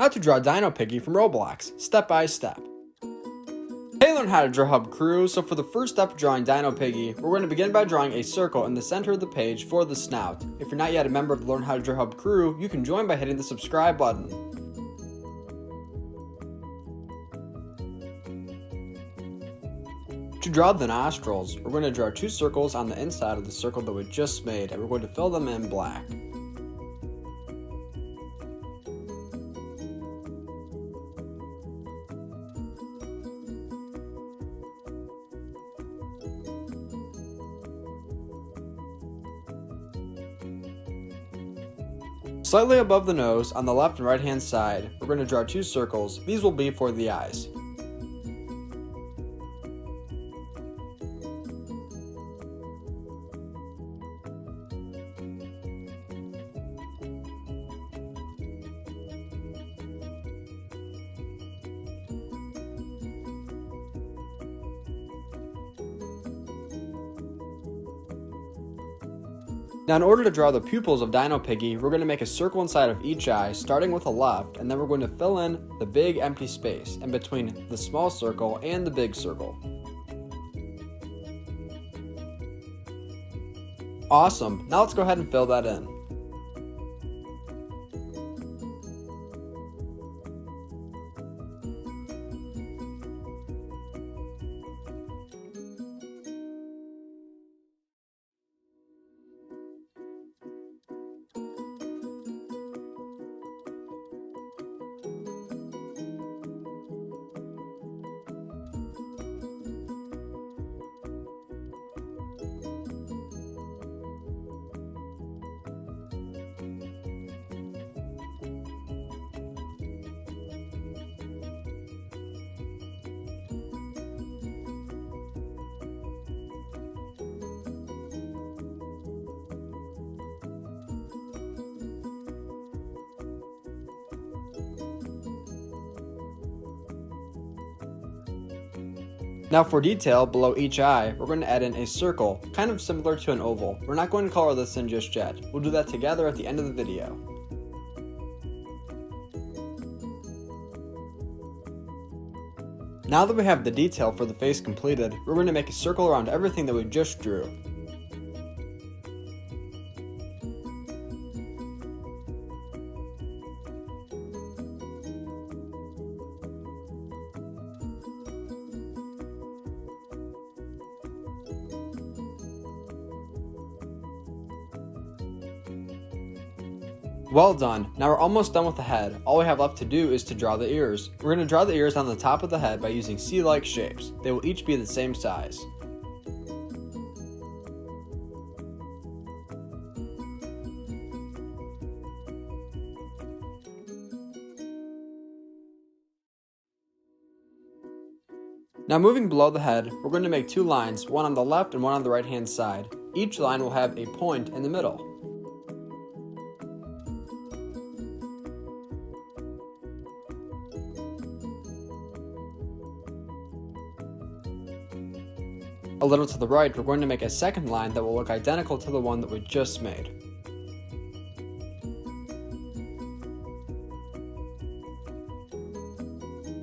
How to draw Dino Piggy from Roblox, step by step. Hey, learn how to draw Hub Crew. So for the first step of drawing Dino Piggy, we're going to begin by drawing a circle in the center of the page for the snout. If you're not yet a member of the Learn How to Draw Hub Crew, you can join by hitting the subscribe button. To draw the nostrils, we're going to draw two circles on the inside of the circle that we just made, and we're going to fill them in black. Slightly above the nose, on the left and right hand side, we're going to draw two circles. These will be for the eyes. Now, in order to draw the pupils of Dino Piggy, we're going to make a circle inside of each eye, starting with the left, and then we're going to fill in the big empty space in between the small circle and the big circle. Awesome! Now let's go ahead and fill that in. Now for detail, below each eye, we're going to add in a circle, kind of similar to an oval. We're not going to color this in just yet. We'll do that together at the end of the video. Now that we have the detail for the face completed, we're going to make a circle around everything that we just drew. Well done. Now we're almost done with the head. All we have left to do is to draw the ears. We're going to draw the ears on the top of the head by using C-like shapes. They will each be the same size. Now moving below the head, we're going to make two lines, one on the left and one on the right hand side. Each line will have a point in the middle. A little to the right, we're going to make a second line that will look identical to the one that we just made.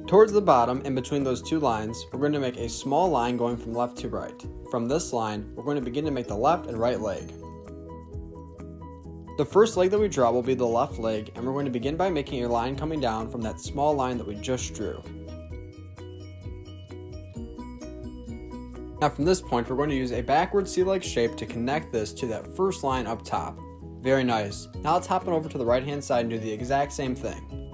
Towards the bottom, in between those two lines, we're going to make a small line going from left to right. From this line, we're going to begin to make the left and right leg. The first leg that we draw will be the left leg, and we're going to begin by making a line coming down from that small line that we just drew. Now from this point, we're going to use a backward C-like shape to connect this to that first line up top. Very nice. Now let's hop on over to the right hand side and do the exact same thing.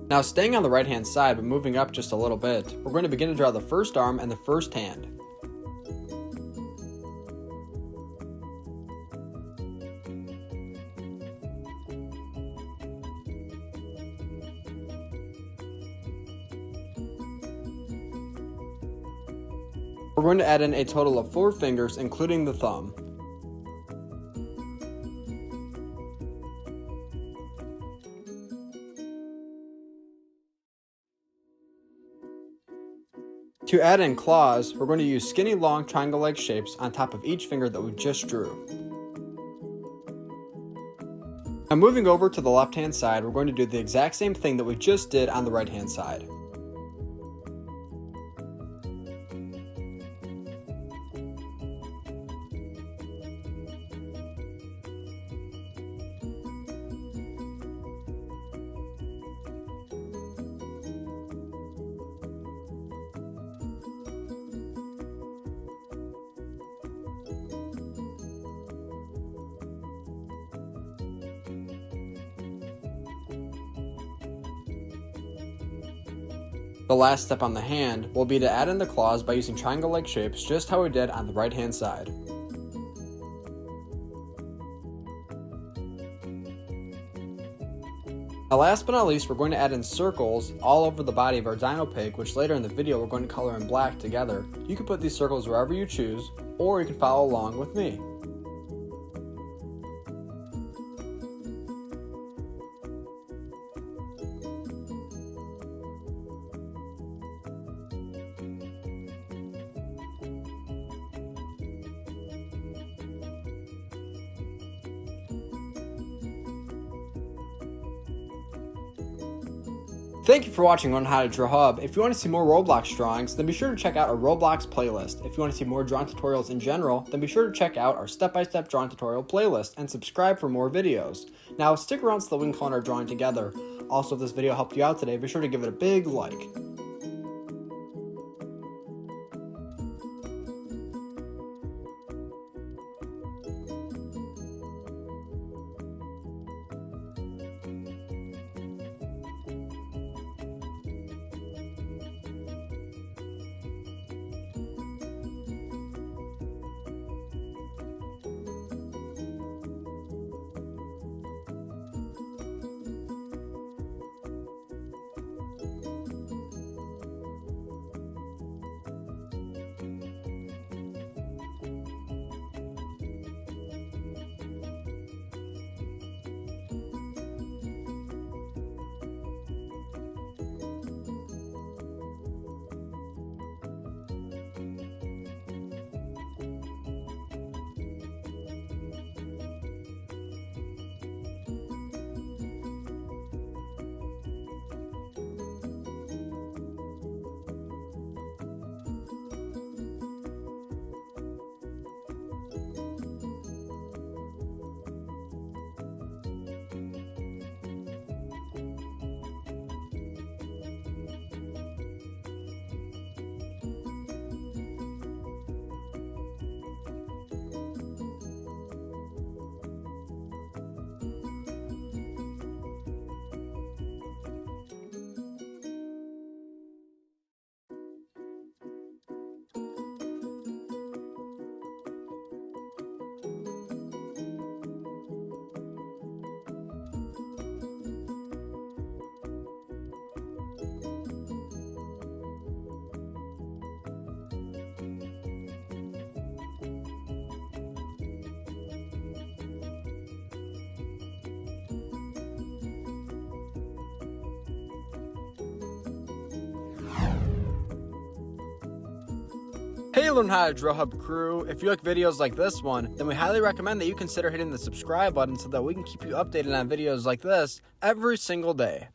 Now staying on the right hand side but moving up just a little bit, we're going to begin to draw the first arm and the first hand. We're going to add in a total of 4 fingers, including the thumb. To add in claws, we're going to use skinny long triangle-like shapes on top of each finger that we just drew. Now moving over to the left-hand side, we're going to do the exact same thing that we just did on the right-hand side. The last step on the hand will be to add in the claws by using triangle-like shapes just how we did on the right-hand side. Now last but not least, we're going to add in circles all over the body of our Dino Pig, which later in the video we're going to color in black together. You can put these circles wherever you choose, or you can follow along with me. Thank you for watching Untitled Chapter. If you want to see more Roblox drawings, then be sure to check out our Roblox playlist. If you want to see more drawing tutorials in general, then be sure to check out our step-by-step drawing tutorial playlist and subscribe for more videos. Now stick around so that we can color our drawing together. Also, if this video helped you out today, be sure to give it a big like. Hey Learn How to Draw Hub crew, if you like videos like this one, then we highly recommend that you consider hitting the subscribe button so that we can keep you updated on videos like this every single day.